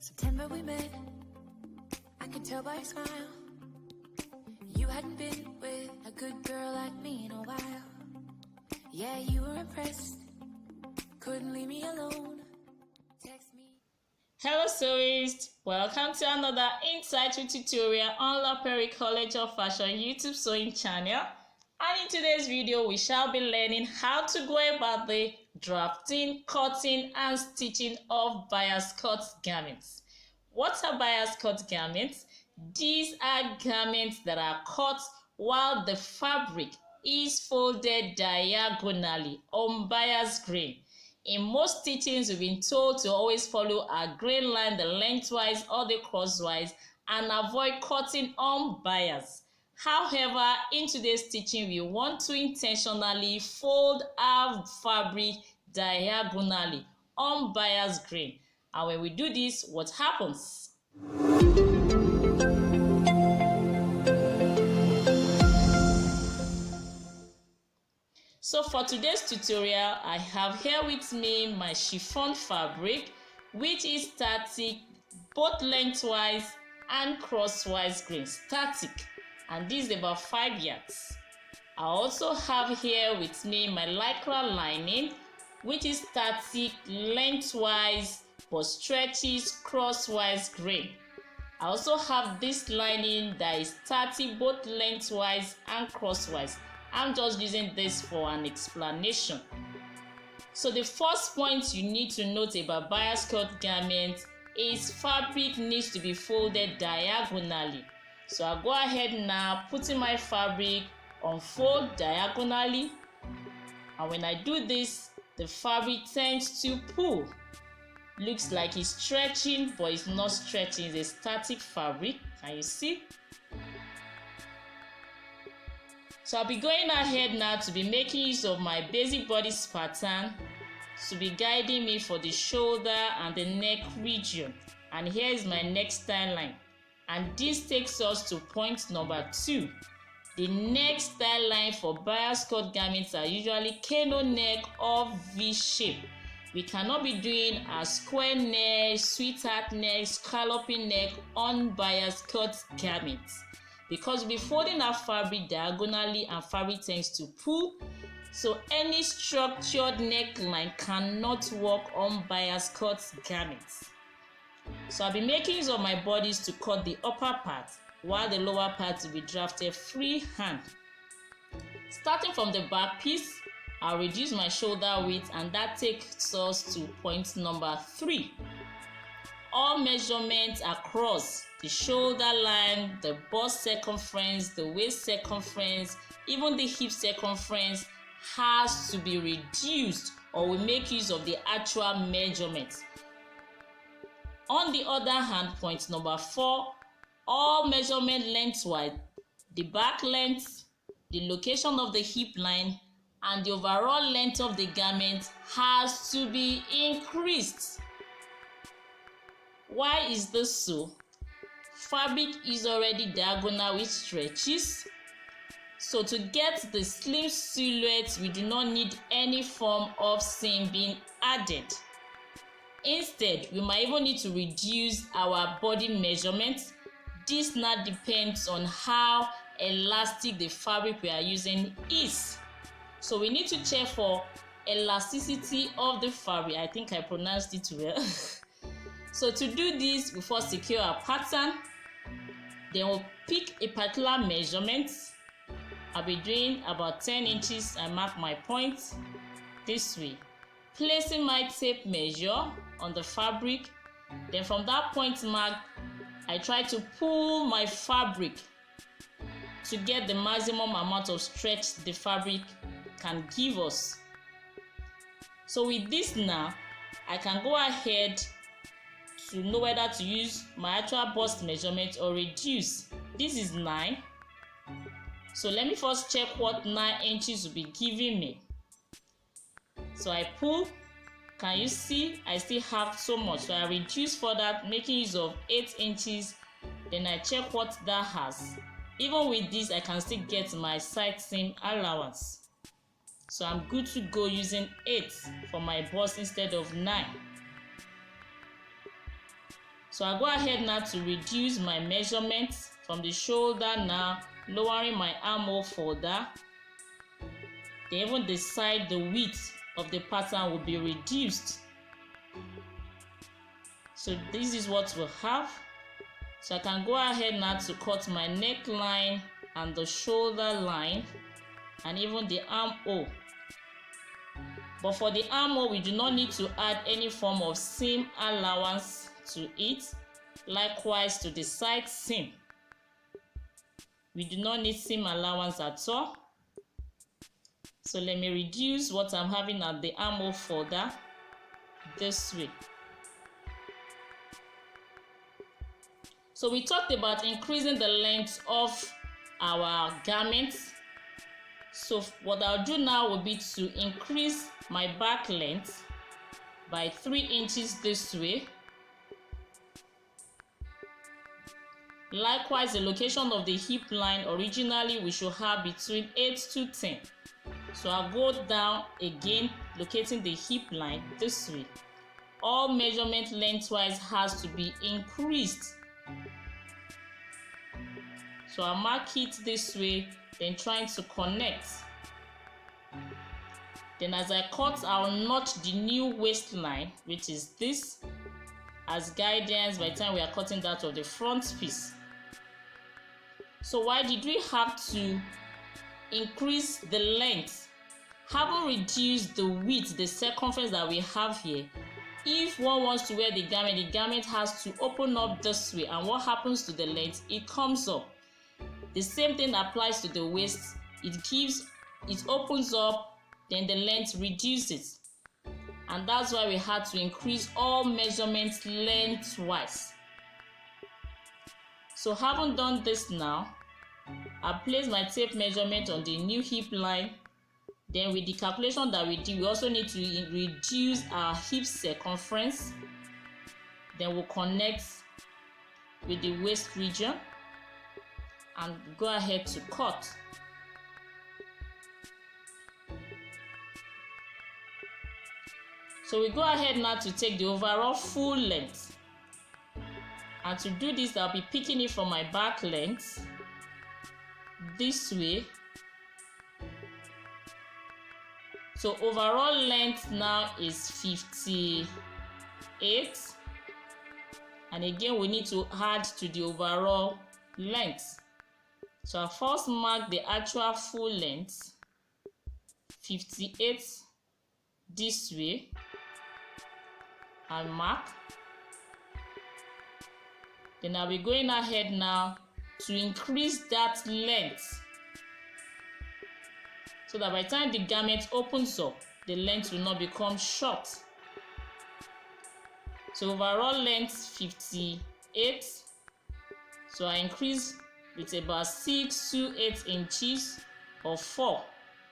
September we met, I could tell by your smile. You hadn't been with a good girl like me in a while. Yeah, you were impressed, couldn't leave me alone. Text me. Hello sewists, welcome to another insightful tutorial on La Perry College of Fashion YouTube sewing channel. And in today's video, we shall be learning how to go about the drafting, cutting, and stitching of bias cut garments. What are bias cut garments? These are garments that are cut while the fabric is folded diagonally on bias grain. In most stitchings, we've been told to always follow a grain line the lengthwise or the crosswise and avoid cutting on bias. However, in today's stitching, we want to intentionally fold our fabric diagonally on bias grain. And when we do this, what happens? So for today's tutorial, I have here with me my chiffon fabric, which is static, both lengthwise and crosswise grain, static, and this is about 5 yards. I also have here with me my lycra lining, which is static, lengthwise, but stretches crosswise grain. I also have this lining that is static, both lengthwise and crosswise. I'm just using this for an explanation. So the first point you need to note about bias cut garments is fabric needs to be folded diagonally. So I'll go ahead now, putting my fabric on fold diagonally, and when I do this, the fabric tends to pull. Looks like it's stretching, but it's not stretching. It's a static fabric. Can you see? So I'll be going ahead now to be making use of my basic bodice pattern to be guiding me for the shoulder and the neck region. And here is my neck style line. And this takes us to point number 2. The neck style line for bias cut garments are usually cano neck or V shape. We cannot be doing a square neck, sweetheart neck, scalloping neck on bias cut garments, because we'll be folding our fabric diagonally and fabric tends to pull. So any structured neckline cannot work on bias cut garments. So I'll be making use of my bodies to cut the upper part, while the lower part will be drafted freehand. Starting from the back piece, I'll reduce my shoulder width, and that takes us to point number 3. All measurements across the shoulder line, the bust circumference, the waist circumference, even the hip circumference has to be reduced, or we make use of the actual measurements. On the other hand, point number 4, all measurement lengthwise, the back length, the location of the hip line, and the overall length of the garment has to be increased. Why is this so? Fabric is already diagonal with stretches. So to get the slim silhouette, we do not need any form of seam being added. Instead, we might even need to reduce our body measurements. This now depends on how elastic the fabric we are using is. So we need to check for elasticity of the fabric. I think I pronounced it well. So to do this, we first secure our pattern. Then we'll pick a particular measurement. I'll be doing about 10 inches. I mark my point this way. Placing my tape measure on the fabric. Then from that point mark, I try to pull my fabric to get the maximum amount of stretch the fabric can give us. So with this now, I can go ahead to know whether to use my actual bust measurement or reduce. This is 9. So let me first check what 9 inches will be giving me. So I pull. Can you see? I still have so much. So I reduce further, making use of 8 inches. Then I check what that has. Even with this, I can still get my side seam allowance. So I'm good to go using 8 for my bust instead of 9. So I go ahead now to reduce my measurements from the shoulder now, lowering my armhole further. Then even the side, the width of the pattern will be reduced. So this is what we'll have. So I can go ahead now to cut my neckline and the shoulder line and even the armhole. But for the armhole, we do not need to add any form of seam allowance to it. Likewise to the side seam, we do not need seam allowance at all. So let me reduce what I'm having at the armhole further this way. So we talked about increasing the length of our garments. So what I'll do now will be to increase my back length by 3 inches this way. Likewise, the location of the hip line, originally we should have between 8 to 10. So I'll go down again, locating the hip line this way. All measurement lengthwise has to be increased. So I'll mark it this way, then trying to connect. Then as I cut, I'll notch the new waistline, which is this, as guidance by the time we are cutting that of the front piece. So why did we have to increase the length? Having reduced the width, the circumference that we have here, if one wants to wear the garment has to open up this way, and what happens to the length? It comes up. The same thing applies to the waist. It opens up, then the length reduces. And that's why we had to increase all measurements lengthwise. So having done this now, I place my tape measurement on the new hip line. Then with the calculation that we did, we also need to reduce our hip circumference. Then we'll connect with the waist region and go ahead to cut. So we go ahead now to take the overall full length. And to do this, I'll be picking it from my back length this way. So overall length now is 58. And again, we need to add to the overall length. So I first mark the actual full length, 58 this way, and mark. Then I'll be going ahead now to increase that length, so that by the time the garment opens up, the length will not become short. So overall length 58. So I increase with about 6 to 8 inches or 4.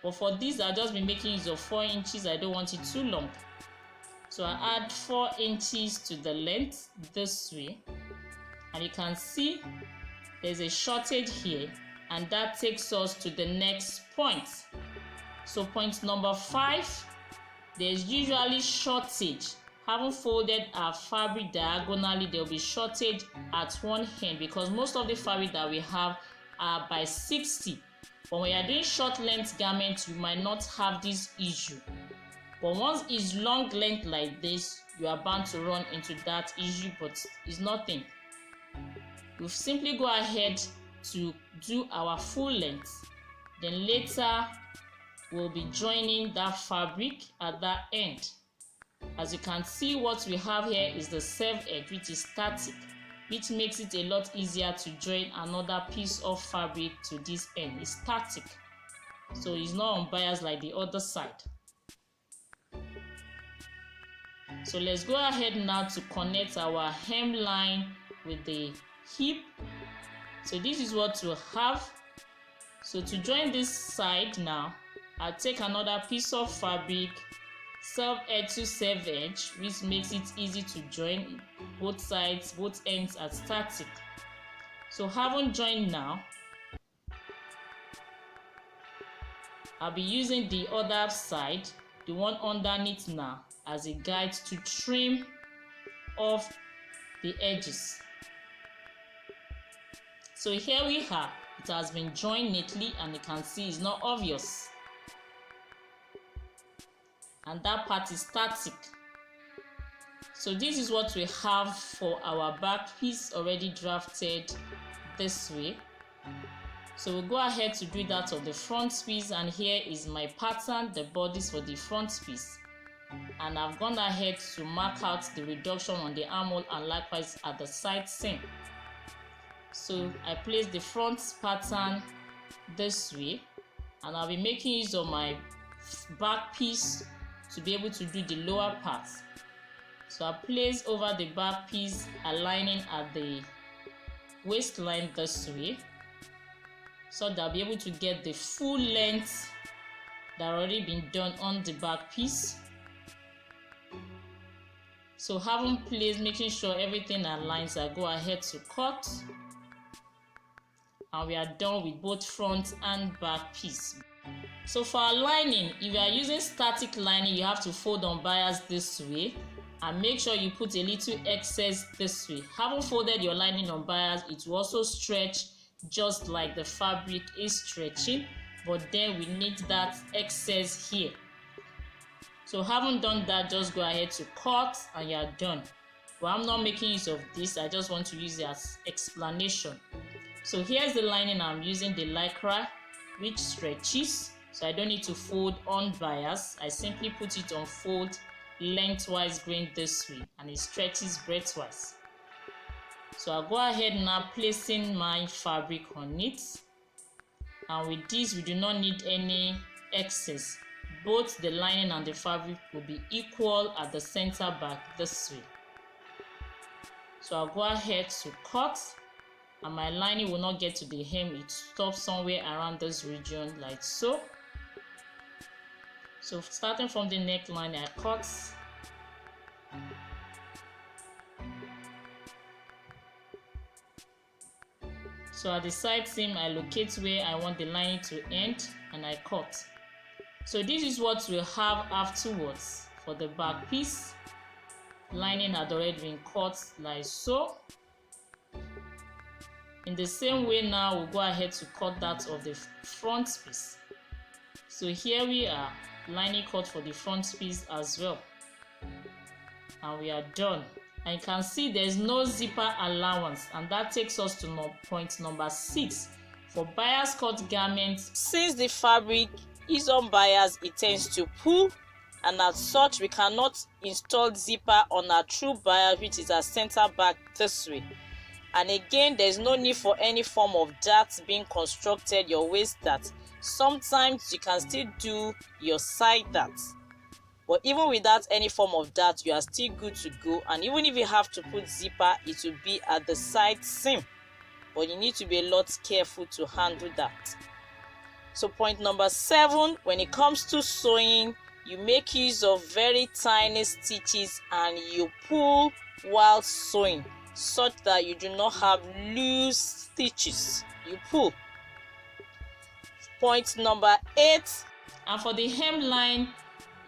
But for this, I'll just be making use of 4 inches. I don't want it too long. So I add 4 inches to the length this way. And you can see there's a shortage here. And that takes us to the next point. So point number 5, there's usually shortage. Having folded our fabric diagonally, there will be shortage at one end because most of the fabric that we have are by 60. But when you're doing short length garments, you might not have this issue. But once it's long length like this, you are bound to run into that issue, but it's nothing. We'll simply go ahead to do our full length. Then later, we'll be joining that fabric at that end. As you can see, what we have here is the serve edge, which is static, which makes it a lot easier to join another piece of fabric to this end. It's static, so it's not unbiased like the other side. So let's go ahead now to connect our hemline with the hip. So this is what we'll have. So to join this side now, I'll take another piece of fabric, serve edge to serve edge, which makes it easy to join. Both sides, both ends are static. So having joined now, I'll be using the other side, the one underneath now, as a guide to trim off the edges. So here we are. It has been joined neatly and you can see it's not obvious. And that part is static. So this is what we have for our back piece already drafted this way. So we'll go ahead to do that of the front piece, and here is my pattern, the bodies for the front piece. And I've gone ahead to mark out the reduction on the armhole and likewise at the side seam. So I place the front pattern this way, and I'll be making use of my back piece to be able to do the lower part. So I place over the back piece, aligning at the waistline this way, so that I'll be able to get the full length that already been done on the back piece. So having placed, making sure everything aligns, I go ahead to cut, and we are done with both front and back piece. So for our lining, if you are using static lining, you have to fold on bias this way and make sure you put a little excess this way. Having folded your lining on bias, it will also stretch just like the fabric is stretching, but then we need that excess here. So having done that, just go ahead to cut and you are done. But I'm not making use of this, I just want to use it as explanation. So here's the lining. I'm using the lycra, which stretches, so I don't need to fold on bias. I simply put it on fold lengthwise going this way, and it stretches breadthwise. So I'll go ahead now placing my fabric on it, and with this we do not need any excess. Both the lining and the fabric will be equal at the center back this way. So I'll go ahead to cut, and my lining will not get to the hem, it stops somewhere around this region like so. So starting from the neckline, I cut, so at the side seam I locate where I want the lining to end and I cut. So this is what we'll have afterwards for the back piece. Lining had already been cut like so. In the same way now, we'll go ahead to cut that of the front piece. So here we are, lining cut for the front piece as well. And we are done. And you can see there's no zipper allowance, and that takes us to point number 6. For bias cut garments, since the fabric is on bias, it tends to pull, and as such we cannot install zipper on our true bias, which is our center back this way. And again, there's no need for any form of dart being constructed, your waist dart. Sometimes you can still do your side dart, but even without any form of dart, you are still good to go. And even if you have to put zipper, it will be at the side seam, but you need to be a lot careful to handle that. So point number 7, when it comes to sewing, you make use of very tiny stitches and you pull while sewing, such that you do not have loose stitches. You pull. Point number 8, and for the hemline,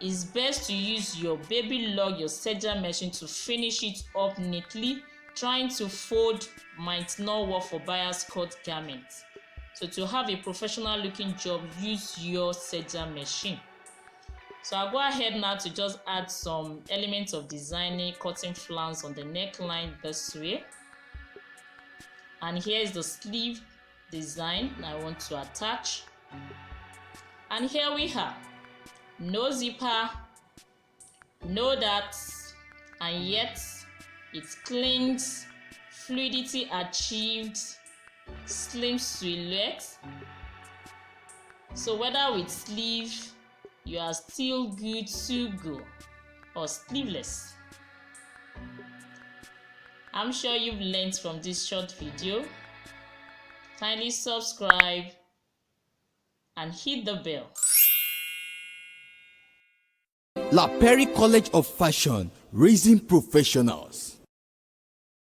it's best to use your baby log, your serger machine, to finish it up neatly. Trying to fold might not work for bias cut garments. So to have a professional looking job, use your serger machine. So I'll go ahead now to just add some elements of designing, cutting flanks on the neckline this way. And here is the sleeve design I want to attach. And here we have no zipper, no darts, and yet it clings, fluidity achieved, slim silhouette. So whether with sleeve, you are still good to go, or sleeveless. I'm sure you've learned from this short video. Kindly subscribe and hit the bell. La Perry College of Fashion, raising professionals.